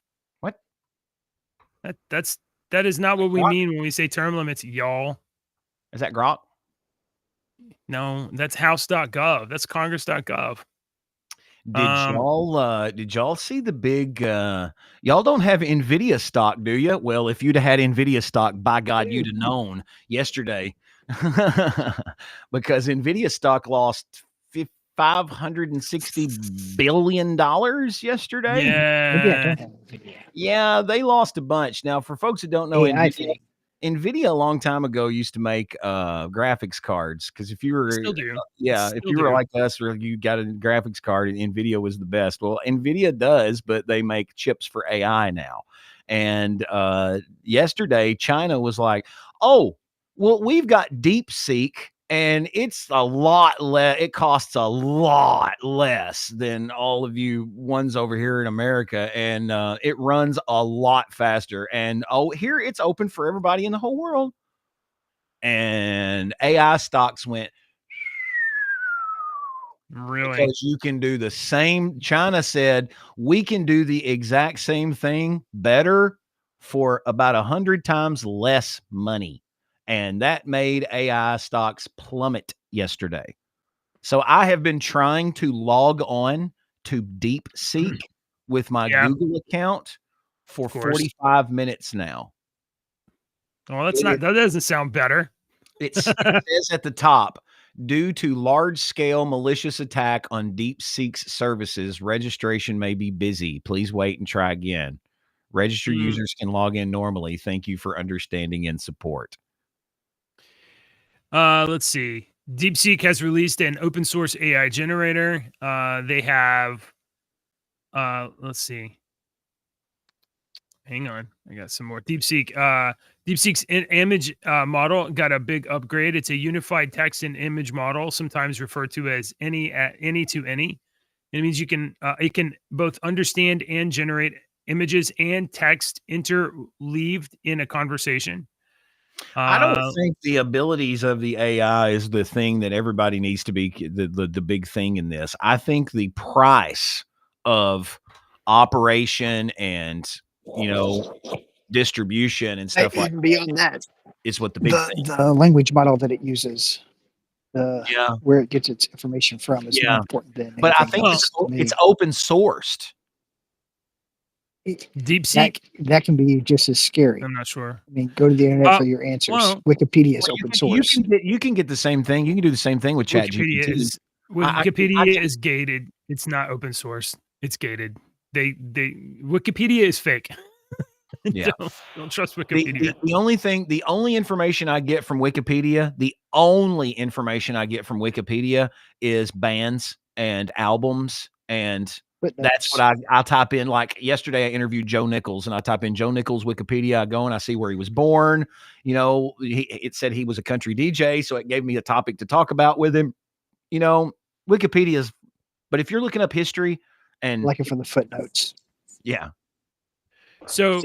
That is not what we mean when we say term limits, y'all. Is that Grok? No, that's House.gov. That's Congress.gov. Did y'all see the big y'all don't have Nvidia stock, do you? Well, if you'd have had Nvidia stock, by God, you'd have known yesterday. Because Nvidia stock lost $560 billion yesterday. Yeah, they lost a bunch. Now, for folks that don't know, Nvidia a long time ago used to make graphics cards, because if you were if you were like us, or you got a graphics card, Nvidia was the best. Well, Nvidia does, but they make chips for AI now. And yesterday, China was like, "Oh, well, we've got DeepSeek, and it's a lot less. It costs a lot less than all of you ones over here in America, and it runs a lot faster. And here it's open for everybody in the whole world." And AI stocks went. Really? Because you can do the same. China said we can do the exact same thing better for about 100 times less money. And that made AI stocks plummet yesterday. So I have been trying to log on to DeepSeek with my Google account for 45 minutes now. Well, that doesn't sound better. It says at the top, due to large-scale malicious attack on DeepSeek's services, registration may be busy. Please wait and try again. Registered users can log in normally. Thank you for understanding and support. Let's see. DeepSeek has released an open source AI generator. They have, let's see. Hang on. I got some more. DeepSeek's image model got a big upgrade. It's a unified text and image model, sometimes referred to as any to any. It means it can both understand and generate images and text interleaved in a conversation. I don't think the abilities of the AI is the thing that everybody needs to be the big thing in this. I think the price of operation and distribution and stuff like beyond that is what the big thing. The language model that it uses, where it gets its information from, is more important than. But I think it's open sourced. DeepSeek that can be just as scary. I'm not sure. I mean, go to the internet for your answers. Wikipedia is open source. You can get the same thing. You can do the same thing with ChatGPT. Wikipedia is gated. It's not open source. It's gated. Wikipedia is fake. Yeah. don't trust Wikipedia. The only information I get from Wikipedia, is bands and albums, and that's what I type in. Like yesterday, I interviewed Joe Nichols, and I type in Joe Nichols Wikipedia. I go and I see where he was born. It said he was a country DJ, so it gave me a topic to talk about with him. Wikipedia's, but if you're looking up history and looking for the footnotes, So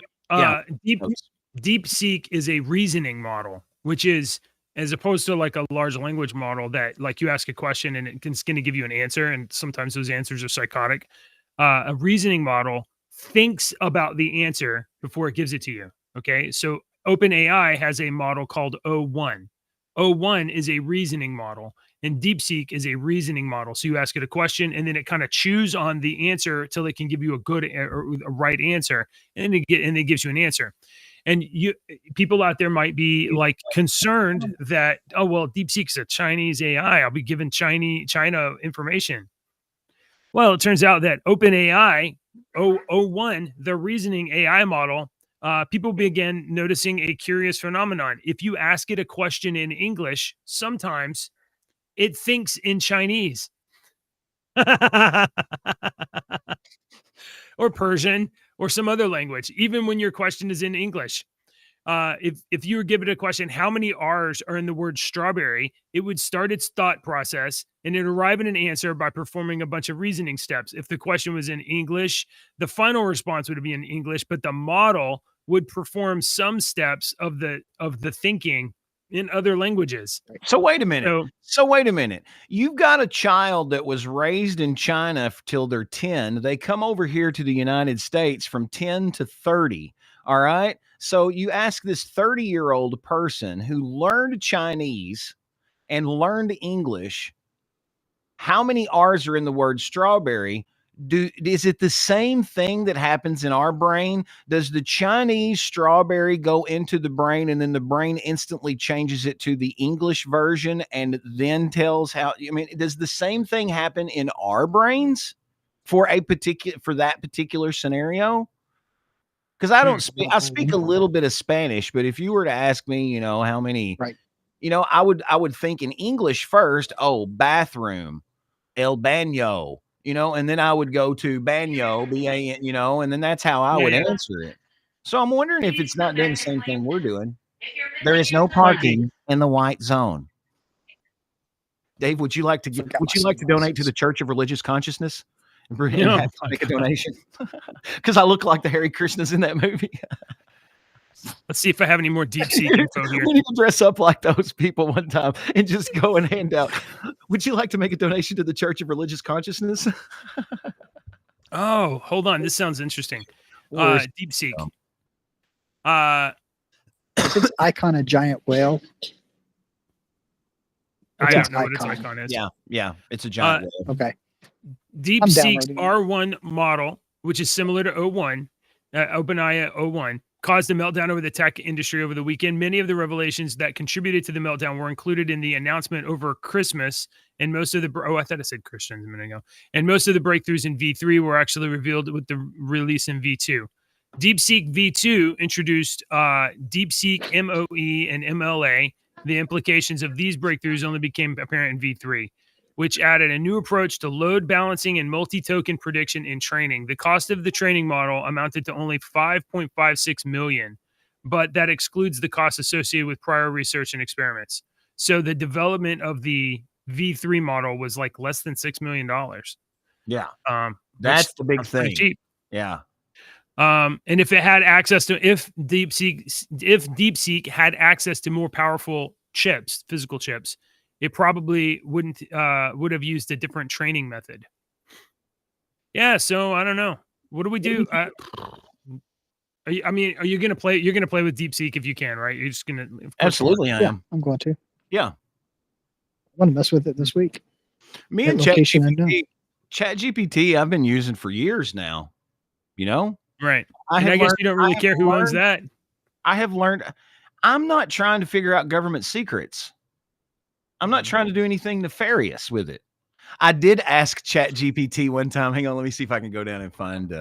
DeepSeek is a reasoning model, which is, as opposed to like a large language model that, like, you ask a question and it's going to give you an answer, and sometimes those answers are psychotic. A reasoning model thinks about the answer before it gives it to you. Okay, so OpenAI has a model called O1. O1 is a reasoning model, and DeepSeek is a reasoning model. So you ask it a question, and then it kind of chews on the answer till it can give you a good or a right answer, and then it gives you an answer. And people out there might be like concerned that, oh, well, DeepSeek's a Chinese AI. I'll be giving China information. Well, it turns out that OpenAI, O1, the reasoning AI model, people began noticing a curious phenomenon. If you ask it a question in English, sometimes it thinks in Chinese or Persian or some other language, even when your question is in English. if you were given a question, how many R's are in the word strawberry, it would start its thought process and it arrive at an answer by performing a bunch of reasoning steps. If the question was in English, the final response would be in English, but the model would perform some steps of the thinking in other languages. So wait a minute. So wait a minute. You've got a child that was raised in China till they're 10. They come over here to the United States from 10 to 30. All right. So you ask this 30-year-old person who learned Chinese and learned English, how many R's are in the word strawberry? Is it the same thing that happens in our brain? Does the Chinese strawberry go into the brain and then the brain instantly changes it to the English version and then tells how? I mean, does the same thing happen in our brains for that particular scenario? Because I don't speak, I speak a little bit of Spanish, but if you were to ask me, you know, how many, you know, I would think in English first. Oh, bathroom, el baño. You know, and then I would go to baño, B-A-N, you know, and then that's how I would answer it. So I'm wondering if it's not doing the same thing we're doing. There is no parking in the white zone. Dave, would you like to donate to the Church of Religious Consciousness? And make a donation? Because I look like the Hare Krishnas in that movie. Let's see if I have any more DeepSeek info here. We need to dress up like those people one time and just go and hand out. Would you like to make a donation to the Church of Religious Consciousness? Oh, hold on. This sounds interesting. DeepSeek. Is its icon a giant whale? I don't know what its icon is. Yeah. It's a giant whale. Okay. DeepSeek's R1 model, which is similar to O1, OpenAI O1, caused a meltdown over the tech industry over the weekend. Many of the revelations that contributed to the meltdown were included in the announcement over Christmas, and most of the I thought I said Christians a minute ago. And most of the breakthroughs in V3 were actually revealed with the release in V2. DeepSeek V2 introduced DeepSeek MOE and MLA. The implications of these breakthroughs only became apparent in V3, which added a new approach to load balancing and multi-token prediction in training. The cost of the training model amounted to only $5.56 million, but that excludes the costs associated with prior research and experiments. So the development of the V3 model was like less than $6 million. Yeah. That's the big thing. Cheap. Yeah. And if it had access to, if DeepSeek had access to more powerful chips, physical chips, it probably would have used a different training method. Yeah, so I don't know. What do we do? Are you going to play? You're going to play with DeepSeek if you can, right? You're just going to. Absolutely, I am. I'm going to. Yeah, I want to mess with it this week. Me and ChatGPT, I've been using for years now. You know, right? I guess you don't really care who owns that. I have learned. I'm not trying to figure out government secrets. I'm not trying to do anything nefarious with it. I did ask ChatGPT one time. Hang on, let me see if I can go down and find.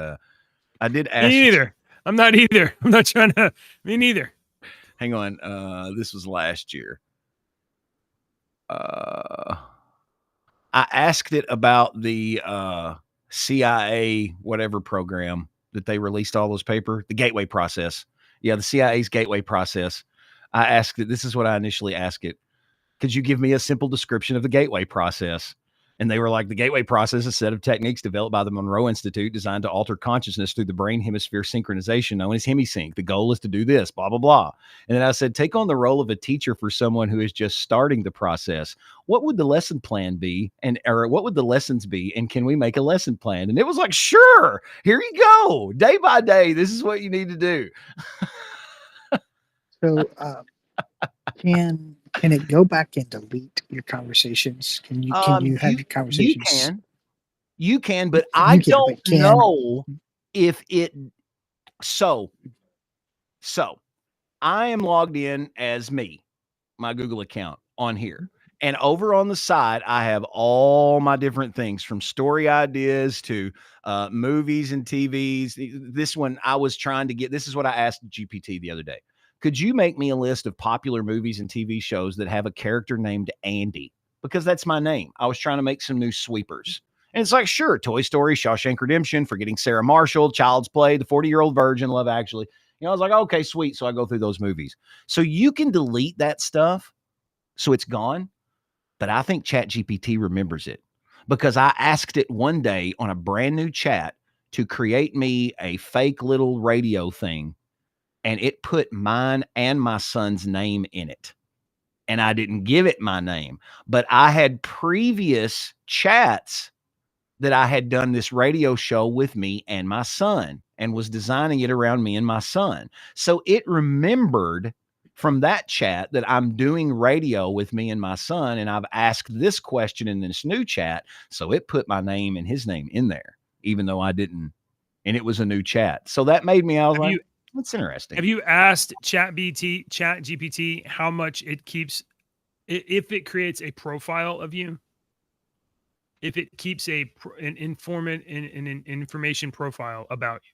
I did ask. Me neither. I'm not either. I'm not trying to. Me neither. Hang on. This was last year. I asked it about the CIA whatever program that they released all those papers, the Gateway process. Yeah, the CIA's Gateway process. I asked it. This is what I initially asked it. Could you give me a simple description of the Gateway process? And they were like, the Gateway process is a set of techniques developed by the Monroe Institute designed to alter consciousness through the brain hemisphere synchronization known as hemisync. The goal is to do this, blah, blah, blah. And then I said, take on the role of a teacher for someone who is just starting the process. What would the lesson plan be? Or what would the lessons be? And can we make a lesson plan? And it was like, sure, here you go. Day by day, this is what you need to do. So can it go back and delete your conversations? Can you have your conversations? You can, but I don't know if it. So I am logged in as me, my Google account on here. And over on the side, I have all my different things from story ideas to movies and TVs. This one I was trying to get. This is what I asked GPT the other day. Could you make me a list of popular movies and TV shows that have a character named Andy? Because that's my name. I was trying to make some new sweepers. And it's like, sure, Toy Story, Shawshank Redemption, Forgetting Sarah Marshall, Child's Play, The 40-Year-Old Virgin, Love Actually. I was like, okay, sweet. So I go through those movies. So you can delete that stuff, so it's gone. But I think ChatGPT remembers it because I asked it one day on a brand new chat to create me a fake little radio thing, and it put mine and my son's name in it. And I didn't give it my name, but I had previous chats that I had done this radio show with me and my son and was designing it around me and my son. So it remembered from that chat that I'm doing radio with me and my son, and I've asked this question in this new chat. So it put my name and his name in there, even though I didn't, and it was a new chat. So that made me, I was like, that's interesting. Have you asked ChatGPT how much it keeps, if it creates a profile of you? If it keeps an information profile about you?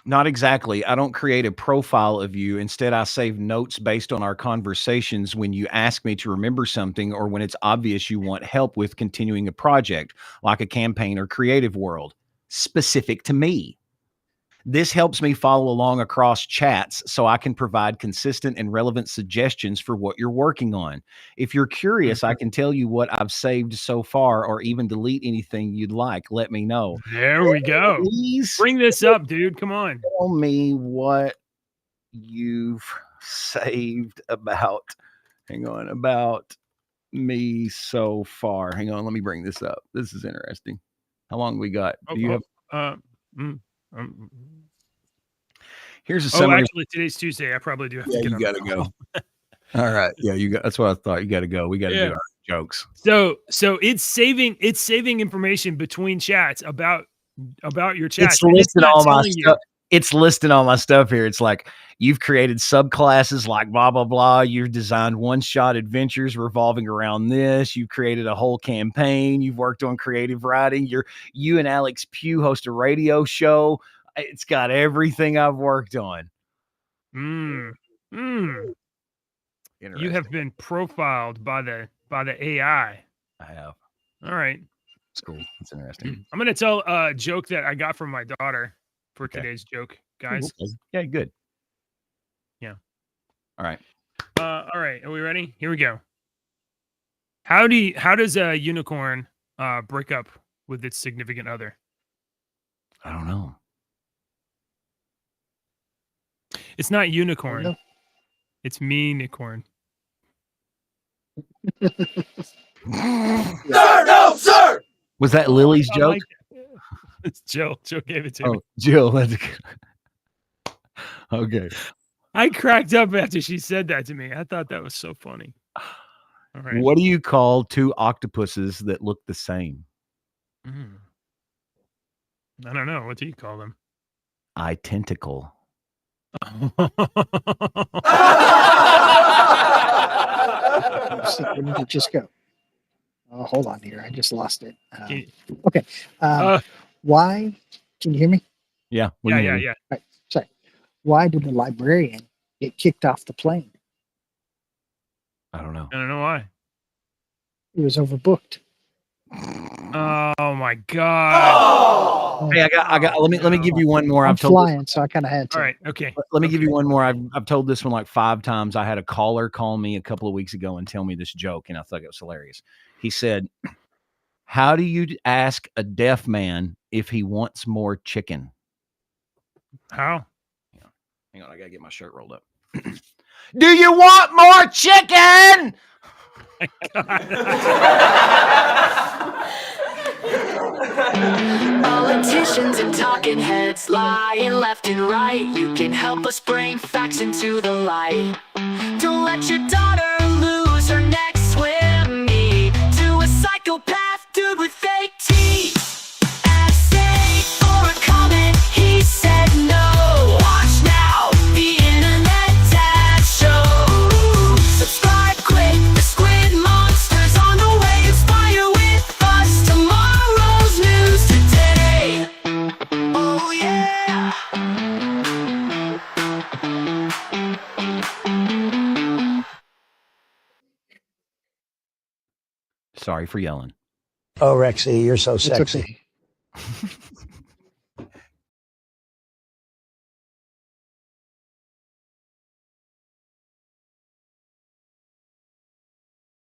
Not exactly. I don't create a profile of you. Instead, I save notes based on our conversations when you ask me to remember something or when it's obvious you want help with continuing a project, like a campaign or creative world, specific to me. This helps me follow along across chats so I can provide consistent and relevant suggestions for what you're working on. If you're curious, I can tell you what I've saved so far or even delete anything you'd like. Let me know. There we go. Please bring this up, dude. Come on. Tell me what you've saved about me so far. Hang on. Let me bring this up. This is interesting. How long we got? Do you have... Here's a summary. Actually, today's Tuesday. I probably do have to get you gotta go. All right. Yeah, that's what I thought. You gotta go. We gotta do our jokes. So it's saving information between chats about your chat. It's listing all my stuff. It's listing all my stuff here. It's like, you've created subclasses like blah blah blah. You've designed one-shot adventures revolving around this. You've created a whole campaign. You've worked on creative writing. You and Alex Pugh host a radio show. It's got everything I've worked on. You have been profiled by the AI. I have. All right. It's cool. It's interesting. I'm going to tell a joke that I got from my daughter for today's joke, guys. Yeah, good. Yeah. All right. All right. Are we ready? Here we go. How does a unicorn break up with its significant other? I don't know. It's not unicorn. It's me-nicorn. No, sir. Was that Lily's joke? It's Jill. Jill gave it to me. Jill. That's okay. I cracked up after she said that to me. I thought that was so funny. All right. What do you call two octopuses that look the same? I don't know. What do you call them? Identical. Where did it just go? Oh, hold on here. I just lost it. Okay. Why? Can you hear me? Yeah. Yeah. Right. Sorry. Why did the librarian get kicked off the plane? I don't know. I don't know why. It was overbooked. Oh my God! Hey, I got. Let me give you one more. I'm flying, so I kind of had to. All right, okay. Let me give you one more. I've told this one like 5 times. I had a caller call me a couple of weeks ago and tell me this joke, and I thought it was hilarious. He said, "How do you ask a deaf man if he wants more chicken?" How? Yeah. Hang on, I gotta get my shirt rolled up. Do you want more chicken? Politicians and talking heads lying left and right. You can help us bring facts into the light. Don't let your daughter lose her next swim meet to a psychopath dude with fake teeth. Essay for a comment, he said no. Watch now, the internet dad show. Subscribe quick, the squid monster's on the way. Inspire with us, tomorrow's news today. Oh yeah. Sorry for yelling. Oh, Rexy, you're so It's sexy. okay.